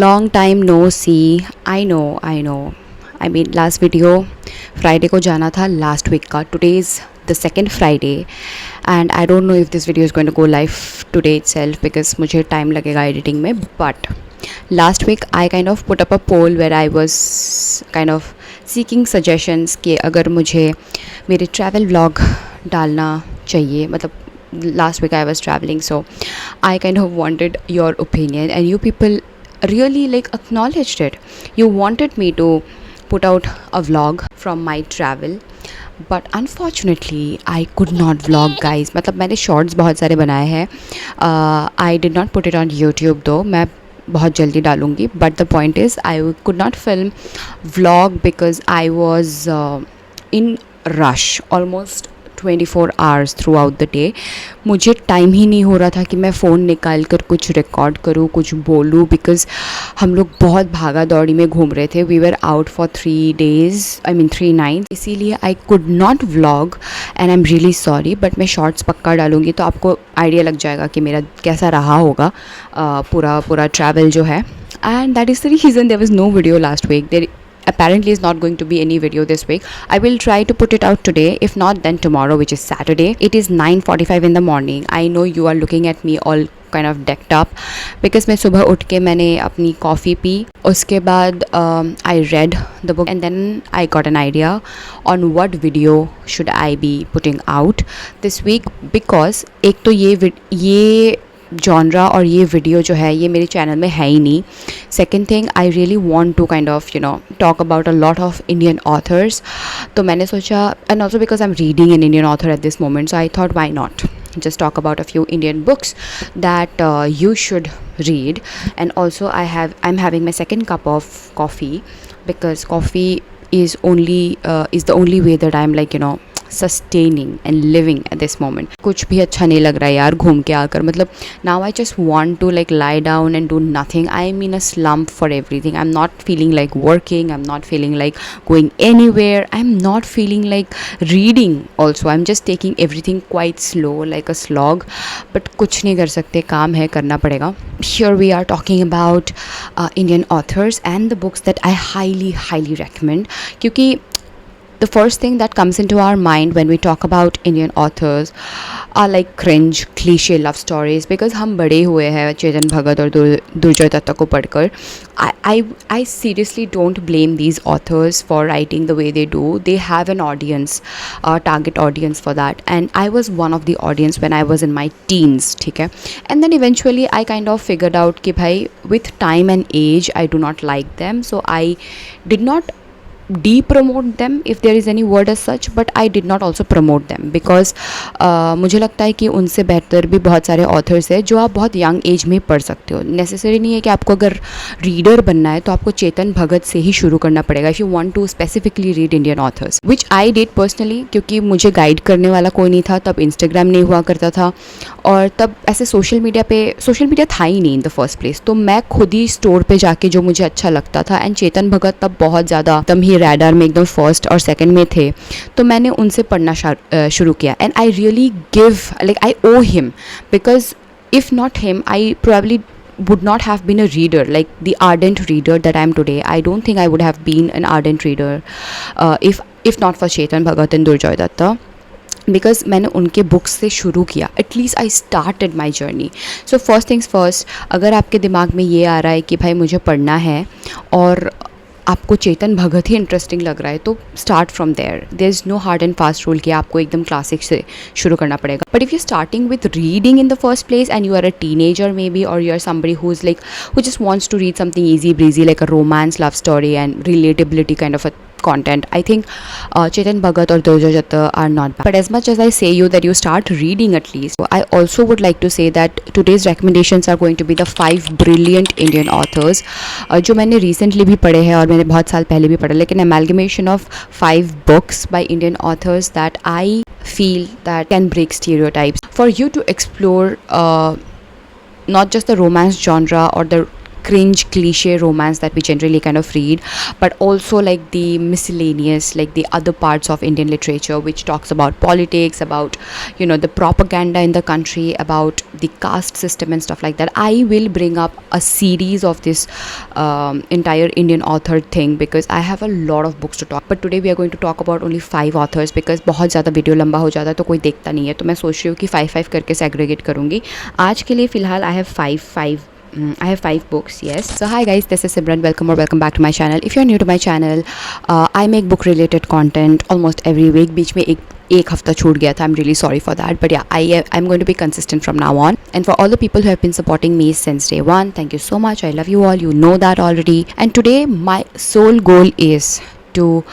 Long time no see. I know. I mean, last video Friday को जाना था last week का. Today is the second Friday, and I don't know if this video is going to go live today itself because मुझे time लगेगा editing में. But last week I kind of put up a poll where I was kind of seeking suggestions कि अगर मुझे मेरे travel vlog डालना चाहिए, मतलब last week I was traveling, so I kind of wanted your opinion, and you people really like acknowledged it. You wanted me to put out a vlog from my travel, but unfortunately I could not vlog, guys. मतलब मैंने shorts बहुत सारे बनाए हैं. I did not put it on YouTube though. मैं बहुत जल्दी डालूँगी. But the point is I could not film vlog because I was in rush almost 24 hours through out the day. मुझे टाइम ही नहीं हो रहा था कि मैं फ़ोन निकाल कर कुछ रिकॉर्ड करूँ, कुछ बोलूँ, बिकॉज़ हम लोग बहुत भागा दौड़ी में घूम रहे थे. We were out for 3 days, I mean 3 nights. इसीलिए I could not vlog and I am really sorry. But मैं शॉर्ट्स पक्का डालूँगी तो आपको आइडिया लग जाएगा कि मेरा कैसा रहा होगा पूरा ट्रैवल जो है. And that is the reason there was no video last week. There apparently is not going to be any video this week. I will try to put it out today, if not then tomorrow, which is Saturday. It is 9:45 in the morning. I know you are looking at me all kind of decked up because मैं सुबह उठ के मैंने अपनी coffee P. उसके बाद I read the book and then I got an idea on what video should I be putting out this week, because एक तो ये जॉनरा और ये वीडियो जो है ये मेरे चैनल में है ही नहीं. Second thing, I really want to kind of talk about a lot of Indian authors. तो मैंने सोचा, and also because I am reading an Indian author at this moment, so I thought why not just talk about a few Indian books that you should read. And also I'm having my second cup of coffee because coffee is the only way that I'm like sustaining and living at this moment. कुछ भी अच्छा नहीं लग रहा है यार घूम के आकर. मतलब now I just want to like lie down and do nothing. I'm in a slump for everything. I'm not feeling like working. I'm not feeling like going anywhere. I'm not feeling like reading also. I'm just taking everything quite slow like a slog. But कुछ नहीं कर सकते, काम है, करना पड़ेगा. Here we are talking about Indian authors and the books that I highly recommend. क्योंकि the first thing that comes into our mind when we talk about Indian authors are like cringe, cliche love stories, because हम बड़े हुए हैं चेतन भगत और दुर्जय दत्ता को पढ़कर. I seriously don't blame these authors for writing the way they do. They have an audience, a target audience for that, and I was one of the audience when I was in my teens, ठीक है. And then eventually I kind of figured out कि भाई with time and age I do not like them, so I did not de-promote them, if there is any word as such, but I did not also promote them because मुझे लगता है कि उनसे बेहतर भी बहुत सारे ऑथर्स हैं जो आप बहुत यंग एज में पढ़ सकते हो. नेसेसरी नहीं है कि आपको अगर रीडर बनना है तो आपको चेतन भगत से ही शुरू करना पड़ेगा if you want to specifically read Indian authors, which I did personally. क्योंकि मुझे गाइड करने वाला कोई नहीं था तब, इंस्टाग्राम नहीं हुआ करता था और तब ऐसे सोशल मीडिया था ही नहीं इन द फर्स्ट प्लेस. तो मैं खुद ही स्टोर पे जाके जो मुझे अच्छा लगता था, एंड चेतन भगत तब बहुत ज़्यादा एकदम ही रैडार में एकदम फर्स्ट और सेकंड में थे, तो मैंने उनसे पढ़ना शुरू किया. And I really give like I owe him, because if not him I probably would not have been a reader, like the ardent reader that I am today. I don't think I would have been an ardent reader if not for Chetan Bhagat and Durjoy Datta, because मैंने उनके books से शुरू किया. At least I started my journey. So first things first, अगर आपके दिमाग में ये आ रहा है कि भाई मुझे पढ़ना है और आपको चेतन भगत ही इंटरेस्टिंग लग रहा है, तो start from there is no hard and fast rule कि आपको एकदम क्लासिक से शुरू करना पड़ेगा. But if you starting with reading in the first place and you are a teenager may be, और you are somebody who is like who just wants to read something easy breezy like a romance love story and relatability kind of a content, I think Chetan Bhagat or Durjoy Datta are not bad. But as much as I say you that you start reading at least, so I also would like to say that today's recommendations are going to be the 5 brilliant Indian authors जो मैंने recently भी पढ़े हैं और मैंने बहुत साल पहले भी पढ़े, लेकिन amalgamation of 5 books by Indian authors that I feel that can break stereotypes for you to explore not just the romance genre or the cringe cliche romance that we generally kind of read, but also like the miscellaneous, like the other parts of Indian literature which talks about politics, about the propaganda in the country, about the caste system and stuff like that. I will bring up a series of this entire Indian author thing because I have a lot of books to talk, but today we are going to talk about only 5 authors because बहुत ज़्यादा video लंबा हो जाता है तो कोई देखता नहीं है, तो मैं सोच रही हूँ कि 5 करके सेग्रीगेट करूँगी आज के लिए. फ़िलहाल I have 5 books, yes. So hi guys, this is Simran. Welcome back to my channel. If you're new to my channel, I make book related content almost every week. बीच में एक हफ्ता छूट गया था. I'm really sorry for that, but yeah, I'm going to be consistent from now on. And for all the people who have been supporting me since day one, thank you so much. I love you all. You know that already. And today my sole goal is to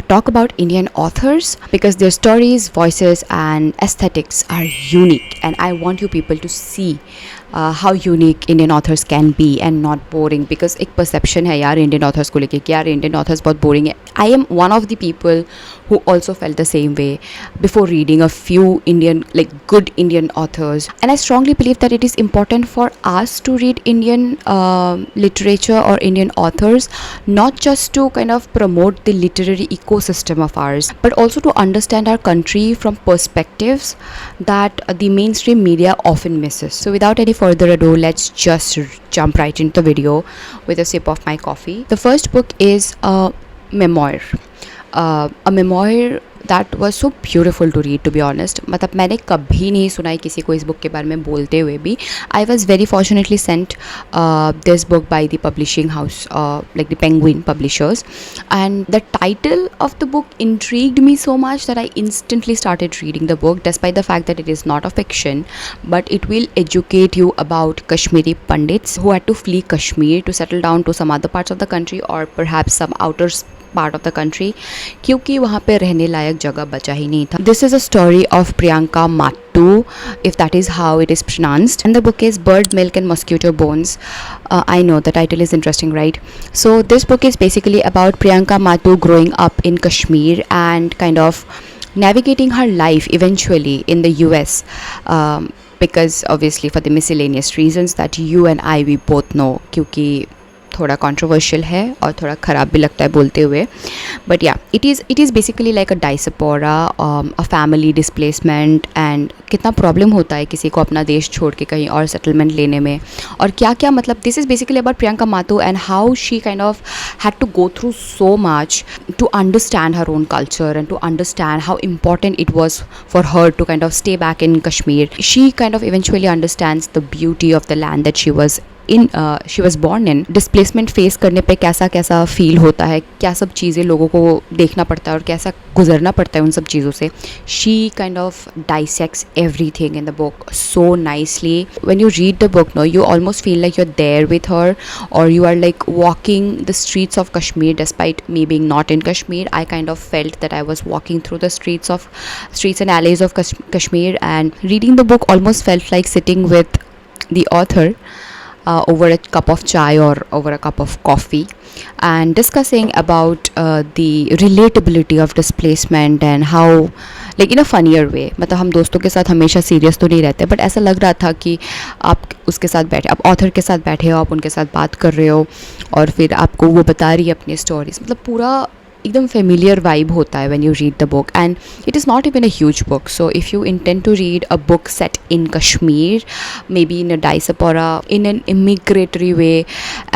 talk about Indian authors because their stories, voices and aesthetics are unique, and I want you people to see how unique Indian authors can be and not boring, because एक perception है यार Indian authors को लेके कि यार Indian authors बहुत boring है. I am one of the people who also felt the same way before reading a few good Indian authors, and I strongly believe that it is important for us to read Indian literature or Indian authors, not just to kind of promote the literary ecosystem of ours, but also to understand our country from perspectives that the mainstream media often misses. So without any further ado, let's just jump right into the video with a sip of my coffee. The first book is a memoir. A memoir that was so beautiful to read, to be honest. मतलब मैंने कभी नहीं सुना है किसी को इस book के बारे में बोलते हुए भी. I was very fortunately sent this book by the publishing house, like the Penguin Publishers, and the title of the book intrigued me so much that I instantly started reading the book, despite the fact that it is not a fiction, but it will educate you about Kashmiri Pandits who had to flee Kashmir to settle down to some other parts of the country, or perhaps some outer part of the country, क्योंकि वहाँ पे रहने लायक जगह बचा ही नहीं था. This is a story of Priyanka Mattu, if that is how it is pronounced, and the book is Bird Milk and Mosquito Bones. I know the title is interesting, right? So this book is basically about Priyanka Mattu growing up in Kashmir and kind of navigating her life eventually in the US, because obviously for the miscellaneous reasons that you and I we both know, क्योंकि थोड़ा controversial है और थोड़ा ख़राब भी लगता है बोलते हुए, बट या it is basically like a diaspora, a family displacement, and कितना प्रॉब्लम होता है किसी को अपना देश छोड़ के कहीं और सेटलमेंट लेने में, और क्या क्या मतलब this is basically about Priyanka Mathur and how she kind of had to go through so much to understand her own culture and to understand how important it was for her to kind of stay back in Kashmir. She kind of eventually understands the beauty of the land that she was born in. Displacement face करने पे कैसा कैसा feel होता है, क्या सब चीज़ें लोगों को देखना पड़ता है और कैसा गुजरना पड़ता है उन सब चीज़ों से. She kind of dissects everything in the book so nicely. When you read the book, no, you almost feel like you're there with her, or you are like walking the streets of Kashmir. Despite me being not in Kashmir, I kind of felt that I was walking through the streets and alleys of Kashmir, and reading the book almost felt like sitting with the author over a cup of chai or over a cup of coffee and discussing about the relatability of displacement and how, like in a funnier way. मतलब हम दोस्तों के साथ हमेशा serious तो नहीं रहते, but ऐसा लग रहा था कि आप उसके साथ बैठे, आप ऑथर के साथ बैठे हो, आप उनके साथ बात कर रहे हो और फिर आपको वो बता रही है अपनी स्टोरीज. मतलब पूरा एकदम फेमिलियर वाइब होता है when you read the book, and it is not even a huge book. So if you intend to read a book set in Kashmir, maybe in a diaspora, in an immigratory way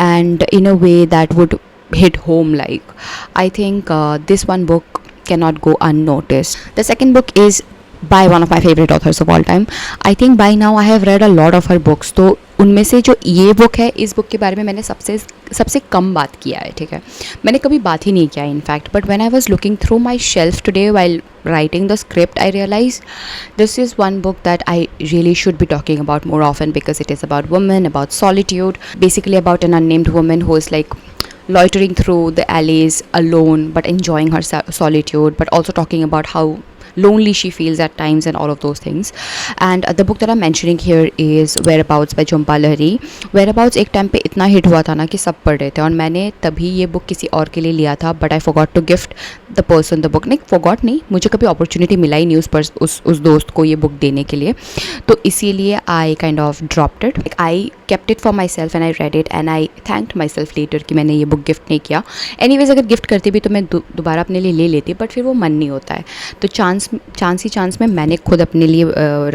and in a way that would hit home, like, I think this one book cannot go unnoticed. The second book is by one of my favorite authors of all time. I think by now I have read a lot of her books. तो उनमें से जो ये book है, इस book के बारे में मैंने सबसे कम बात किया है, ठीक है, मैंने कभी बात ही नहीं किया in fact. But when I was looking through my shelf today while writing the script, I realized this is one book that I really should be talking about more often, because it is about women, about solitude, basically about an unnamed woman who is like loitering through the alleys alone but enjoying her solitude, but also talking about how lonely she feels at times and all of those things. And the book that I'm mentioning here is Whereabouts by Jhumpa Lahiri. Whereabouts एक time पे इतना hit हुआ था ना कि सब पढ़ रहे थे, और मैंने तभी ये बुक किसी और के लिए लिया था, but I forgot to gift the person the book. नहीं, फॉरगॉट नहीं, मुझे कभी अपॉर्चुनिटी मिला ही नहीं उस दोस्त को ये बुक देने के लिए, तो इसीलिए I kind of dropped it. I kept it for myself and I read it and I thanked myself later कि मैंने ये बुक गिफ्ट नहीं किया. एनीवेज अगर गिफ्ट करती भी तो मैं दोबारा अपने लिए ले लेती, बट फिर वो मन नहीं होता है, तो चांस में मैंने खुद अपने लिए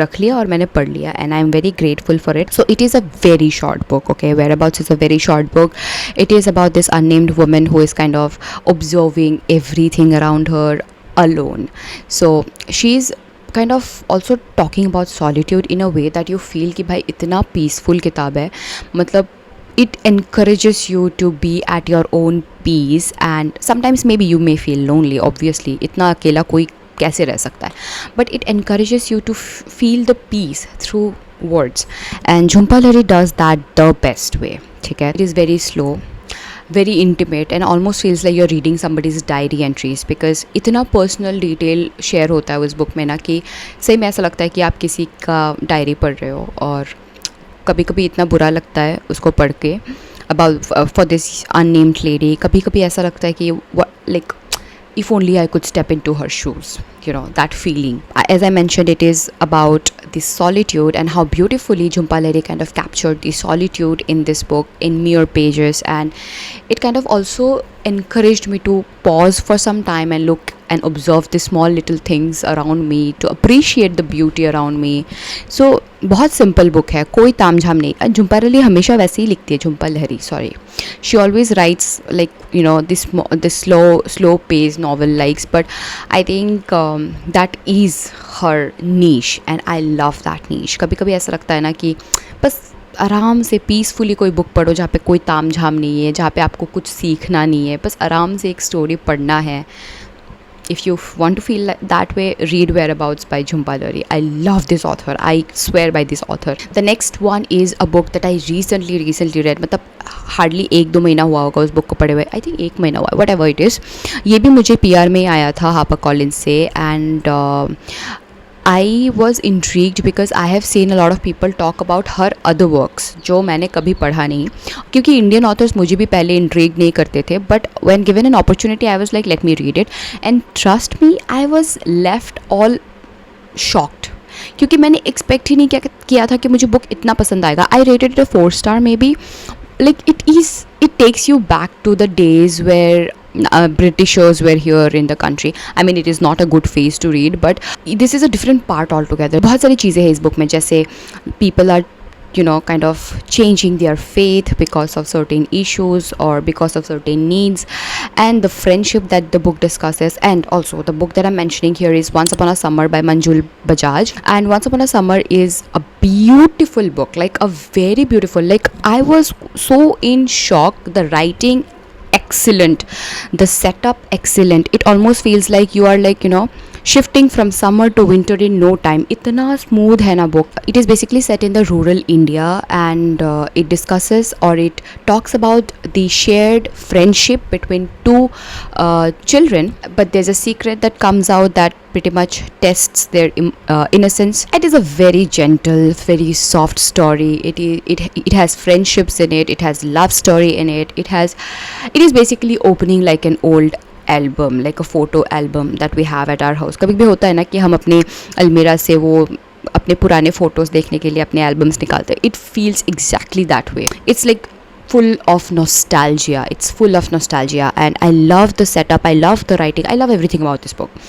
रख लिया और मैंने पढ़ लिया, and I am very grateful for it. So it is a very short book. Okay, Whereabouts is a very short book. It is about this unnamed woman who is kind of observing everything around her alone. So she's kind of also talking about solitude in a way that you feel कि भाई इतना peaceful किताब है, मतलब it encourages you to be at your own peace, and sometimes maybe you may feel lonely, obviously इतना अकेला कोई कैसे रह सकता है, but it encourages you to feel the peace through words, and Jhumpa Lahiri does that the best way. ठीक है, it is very slow, very intimate, and almost feels like you're reading somebody's diary entries, because इतना personal detail share होता है उस book में ना कि सही में ऐसा लगता है कि आप किसी का डायरी पढ़ रहे हो, और कभी कभी इतना बुरा लगता है उसको पढ़ के about for this unnamed lady. कभी कभी ऐसा लगता है कि like if only I could step into her shoes, you know, that feeling. As I mentioned, it is about the solitude and how beautifully Jhumpa Lahiri kind of captured the solitude in this book in mere pages, and it kind of also encouraged me to pause for some time and look and observe the small little things around me, to appreciate the beauty around me. So बहुत simple book है, कोई तामझाम नहीं. झुम्पा लाहिरी हमेशा वैसे ही लिखती है, Jhumpa Lahiri sorry, she always writes like you know this slow pace novel likes, but I think that is her niche and I love that niche. कभी कभी ऐसा लगता है ना कि बस आराम से पीसफुली कोई बुक पढ़ो जहाँ पे कोई तामझाम नहीं है, जहाँ पे आपको कुछ सीखना नहीं है, बस आराम से एक स्टोरी पढ़ना है. If you want to feel that way, read Whereabouts by Jhumpa Lahiri. I love this author. I swear by this author. The next one is a book that I recently read. मतलब hardly 1-2 महीना हुआ होगा उस book को पढ़े हुए. I think 1 महीना हुआ, वट एवर इट इज़. ये भी मुझे PR में आया था हापर कॉलिंस से, and I was intrigued because I have seen a lot of people talk about her other works जो मैंने कभी पढ़ा नहीं, क्योंकि इंडियन ऑथर्स मुझे भी पहले इंट्रिग नहीं करते थे, but when given an opportunity I was like let me read it, and trust me I was left all shocked, क्योंकि मैंने एक्सपेक्ट ही नहीं किया था कि मुझे बुक इतना पसंद आएगा. I rated it a 4 star maybe. Like it takes you back to the days where Britishers were here in the country. I mean, it is not a good phase to read, but this is a different part altogether. बहुत सारी चीज़ें हैं इस book में, जैसे people are kind of changing their faith because of certain issues or because of certain needs, and the friendship that the book discusses. And also the book that I'm mentioning here is Once Upon a Summer by Manjul Bajaj, and Once Upon a Summer is a beautiful book, like a very beautiful, like I was so in shock. The writing excellent, the setup excellent. It almost feels like you are like shifting from summer to winter in no time. इतना smooth है ना book. It is basically set in the rural India, and it discusses or it talks about the shared friendship between two children, but there's a secret that comes out that pretty much tests their innocence. It is a very gentle, very soft story. It has friendships in it. It has love story in it. It is basically opening like an old album, like a photo album that we have at our house. कभी भी होता है ना कि हम अपने अलमीरा से वो अपने पुराने फ़ोटोज़ देखने के लिए अपने एल्बम्स निकालते हैं. It feels exactly that way. It's like full of nostalgia. It's full of nostalgia, and I love the setup, I love the writing, I love everything about this book.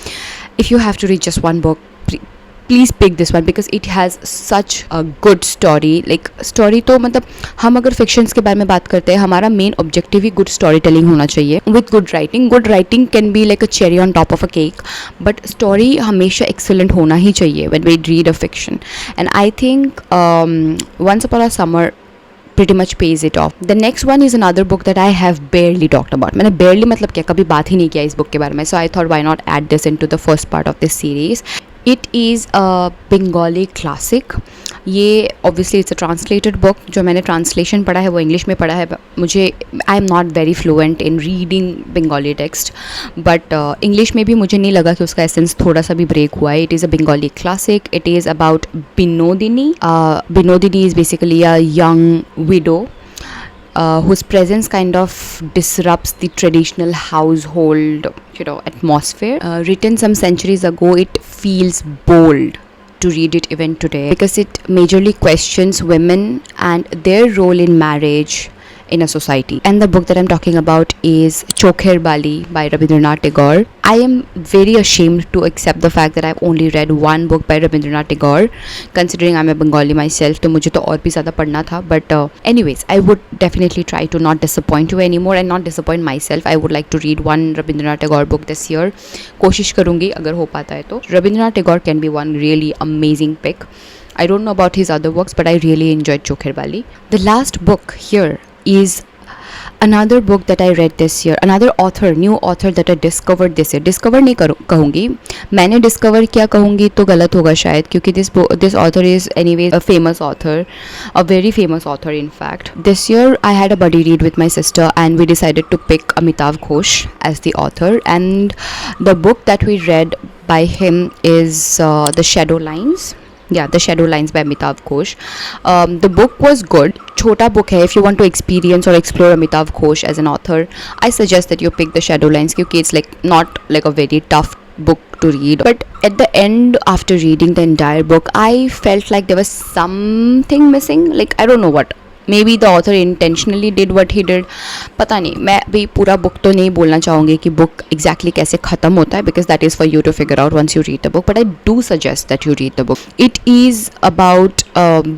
If you have to read just one book, please pick this one because it has such a good story. Like story तो मतलब हम अगर fictions के बारे में बात करते हैं, हमारा main objective ही good storytelling होना चाहिए with good writing. Good writing can be like a cherry on top of a cake, but story हमेशा excellent होना ही चाहिए when we read a fiction. And I think Once Upon a Summer pretty much pays it off. The next one is another book that I have barely talked about. मैंने barely मतलब क्या, कभी बात ही नहीं किया इस book के बारे में. So I thought why not add this into the first part of this series. It is a Bengali classic. ये obviously it's a translated book. जो मैंने ट्रांसलेशन पढ़ा है वो इंग्लिश में पढ़ा है. मुझे I am not very fluent in reading Bengali text, but English में भी मुझे नहीं लगा कि उसका एसेंस थोड़ा सा भी ब्रेक हुआ है. It is a Bengali classic. It is about Binodini. Binodini is basically a young widow whose presence kind of disrupts the traditional household, atmosphere. Written some centuries ago, it feels bold to read it even today because it majorly questions women and their role in marriage in a society. And the book that I'm talking about is Chokher Bali by Rabindranath Tagore. I am very ashamed to accept the fact that I've only read one book by Rabindranath Tagore, considering I'm a Bengali myself. तो मुझे तो और भी ज़्यादा पढ़ना था. But anyways, I would definitely try to not disappoint you anymore and not disappoint myself. I would like to read one Rabindranath Tagore book this year. कोशिश करूँगी अगर हो पाता है तो. Rabindranath Tagore can be one really amazing pick. I don't know about his other works, but I really enjoyed Chokher Bali. The last book here is another book that I read this year, another author, new author that I discovered this year. Discover नहीं कहूँगी, मैंने discover क्या कहूँगी तो गलत होगा शायद, क्योंकि this author is anyways a famous author, a very famous author in fact. This year I had a buddy read with my sister and we decided to pick Amitav Ghosh as the author, and the book that we read by him is The Shadow Lines. Yeah, The Shadow Lines by Amitav Ghosh. The book was good. छोटा book है. If you want to experience or explore Amitav Ghosh as an author, I suggest that you pick The Shadow Lines क्योंकि it's like not like a very tough book to read. But at the end, after reading the entire book, I felt like there was something missing. Like I don't know what. Maybe the author intentionally did what he did. पता नहीं. मैं भी पूरा book तो नहीं बोलना चाहूँगी कि बुक exactly कैसे ख़त्म होता है, because that is for you to figure out once you read the book. But I do suggest that you read the book. It is about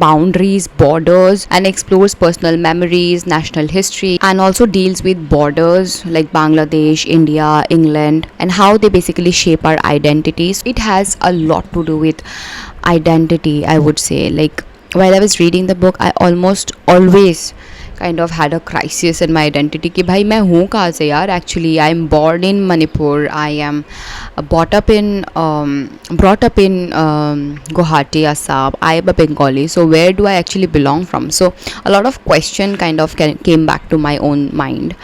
boundaries, borders, and explores personal memories, national history, and also deals with borders like Bangladesh, India, England, and how they basically shape our identities. It has a lot to do with identity, I would say. Like while I was reading the book, I almost always kind of had a crisis in my identity कि भाई मैं हूँ कहाँ से यार. Actually I am born in Manipur. I am brought up in Guwahati, Assam. I am a Bengali. So where do I actually belong from? So a lot of question kind of came back to my own mind.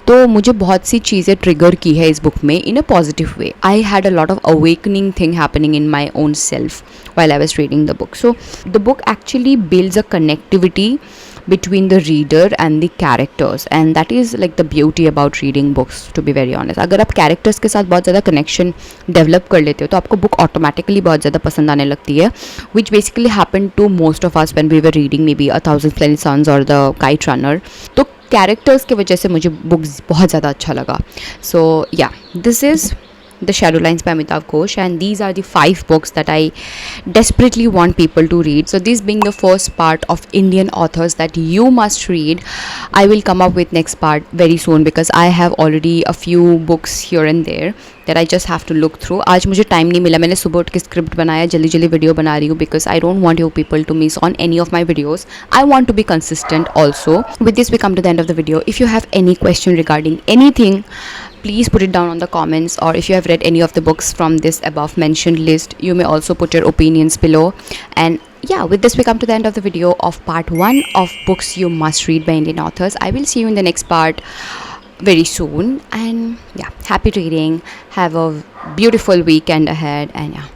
तो मुझे बहुत सी चीज़ें trigger की है इस book में in a positive way. I had a lot of awakening thing happening in my own self while I was reading the book. So the book actually builds a connectivity between the reader and the characters, and that is like the beauty about reading books, to be very honest. अगर आप characters के साथ बहुत ज़्यादा connection develop कर लेते हो तो आपको book automatically बहुत ज़्यादा पसंद आने लगती है, which basically happened to most of us when we were reading maybe A Thousand Splendid Suns or The Kite Runner. तो characters के वजह से मुझे books बहुत ज़्यादा अच्छा लगा. So yeah, this is The Shadow Lines by Amitav Ghosh, and these are the 5 books that I desperately want people to read. So this being the first part of Indian authors that you must read. I will come up with next part very soon because I have already a few books here and there that I just have to look through. आज मुझे time नहीं मिला. मैंने सुबह उठ के script बनाया, जल्दी जल्दी वीडियो बना रही हूँ because I don't want you people to miss on any of my videos. I want to be consistent also. With this we come to the end of the video. If you have any question regarding anything, please put it down on the comments, or if you have read any of the books from this above mentioned list, you may also put your opinions below. And yeah, with this we come to the end of the video of part 1 of books you must read by Indian authors. I will see you in the next part very soon, and yeah, happy reading. Have a beautiful weekend ahead, and yeah.